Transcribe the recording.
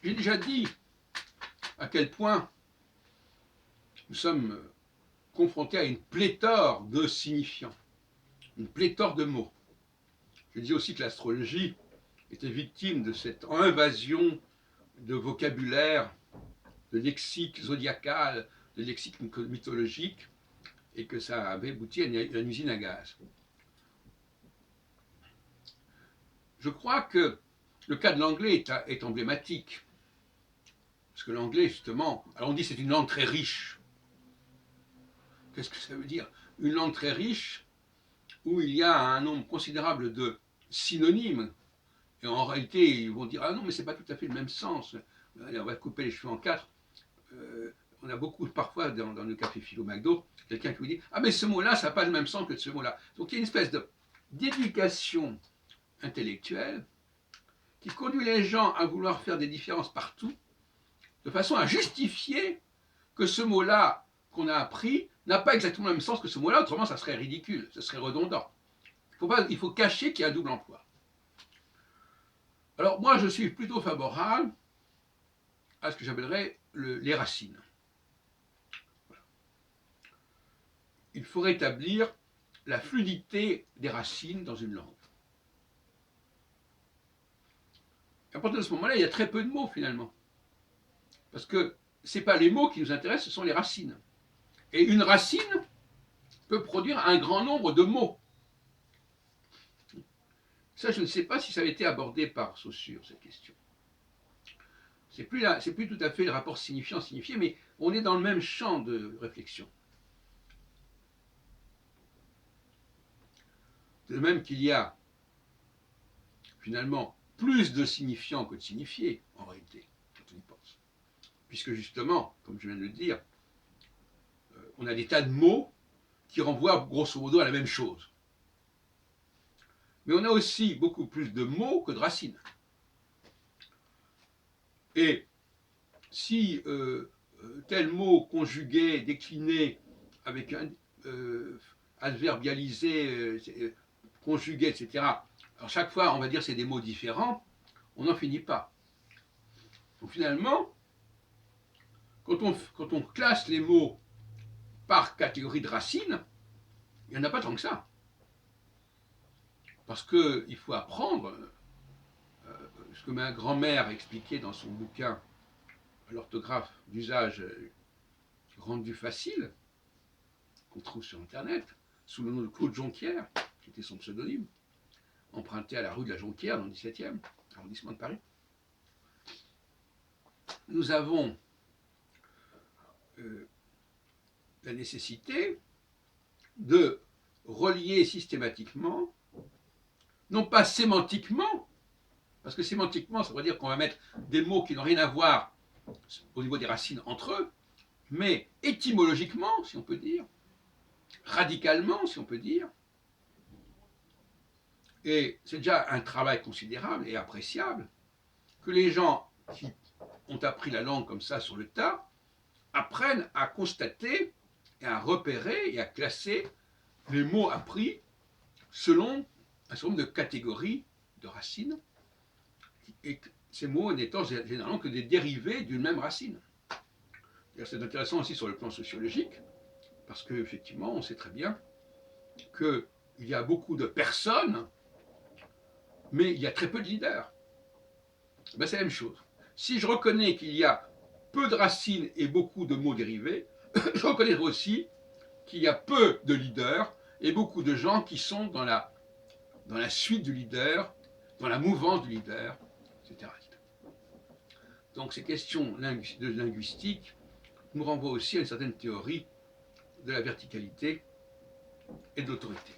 J'ai déjà dit à quel point nous sommes confrontés à une pléthore de signifiants, une pléthore de mots. Je dis aussi que l'astrologie était victime de cette invasion de vocabulaire, de lexique zodiacal, de lexique mythologique, et que ça avait abouti à une usine à gaz. Je crois que le cas de l'anglais est emblématique. Parce que l'anglais, justement, alors on dit que c'est une langue très riche. Qu'est-ce que ça veut dire? Une langue très riche où il y a un nombre considérable de synonymes. Et en réalité, ils vont dire, ah non, mais c'est pas tout à fait le même sens. Allez, on va couper les cheveux en quatre. On a beaucoup, parfois, dans le café Philo McDo, quelqu'un qui vous dit, ah mais ce mot-là, ça n'a pas le même sens que ce mot-là. Donc il y a une espèce d'éducation intellectuelle qui conduit les gens à vouloir faire des différences partout, de façon à justifier que ce mot-là qu'on a appris n'a pas exactement le même sens que ce mot-là, autrement ça serait ridicule, ça serait redondant. Il faut cacher qu'il y a un double emploi. Alors moi je suis plutôt favorable à ce que j'appellerais les racines. Voilà. Il faut rétablir la fluidité des racines dans une langue. À partir de ce moment-là, il y a très peu de mots finalement. Parce que ce n'est pas les mots qui nous intéressent, ce sont les racines. Et une racine peut produire un grand nombre de mots. Ça, je ne sais pas si ça a été abordé par Saussure, cette question. C'est plus tout à fait le rapport signifiant-signifié, mais on est dans le même champ de réflexion. De même qu'il y a, finalement, plus de signifiants que de signifiés, en réalité, quand on y pense. Puisque justement, comme je viens de le dire, on a des tas de mots qui renvoient grosso modo à la même chose. Mais on a aussi beaucoup plus de mots que de racines. Et si tel mot conjugué, décliné, avec un adverbialisé, conjugué, etc., alors chaque fois on va dire c'est des mots différents, on n'en finit pas. Donc finalement, quand on classe les mots par catégorie de racines, il n'y en a pas tant que ça. Parce qu'il faut apprendre ce que ma grand-mère expliquait dans son bouquin l'orthographe d'usage rendu facile, qu'on trouve sur Internet, sous le nom de Claude Jonquière, qui était son pseudonyme, emprunté à la rue de la Jonquière, dans le 17e arrondissement de Paris. Nous avons la nécessité de relier systématiquement, non pas sémantiquement, parce que sémantiquement, ça veut dire qu'on va mettre des mots qui n'ont rien à voir au niveau des racines entre eux, mais étymologiquement, si on peut dire, radicalement, si on peut dire, et c'est déjà un travail considérable et appréciable, que les gens qui ont appris la langue comme ça sur le tas apprennent à constater et à repérer et à classer les mots appris selon un certain nombre de catégories de racines, et ces mots n'étant généralement que des dérivés d'une même racine. C'est intéressant aussi sur le plan sociologique, parce qu'effectivement, on sait très bien qu'il y a beaucoup de personnes, mais il y a très peu de leaders. Ben, c'est la même chose. Si je reconnais qu'il y a peu de racines et beaucoup de mots dérivés, je reconnais aussi qu'il y a peu de leaders et beaucoup de gens qui sont dans la suite du leader, dans la mouvance du leader, etc. Donc ces questions de linguistique nous renvoient aussi à une certaine théorie de la verticalité et de l'autorité.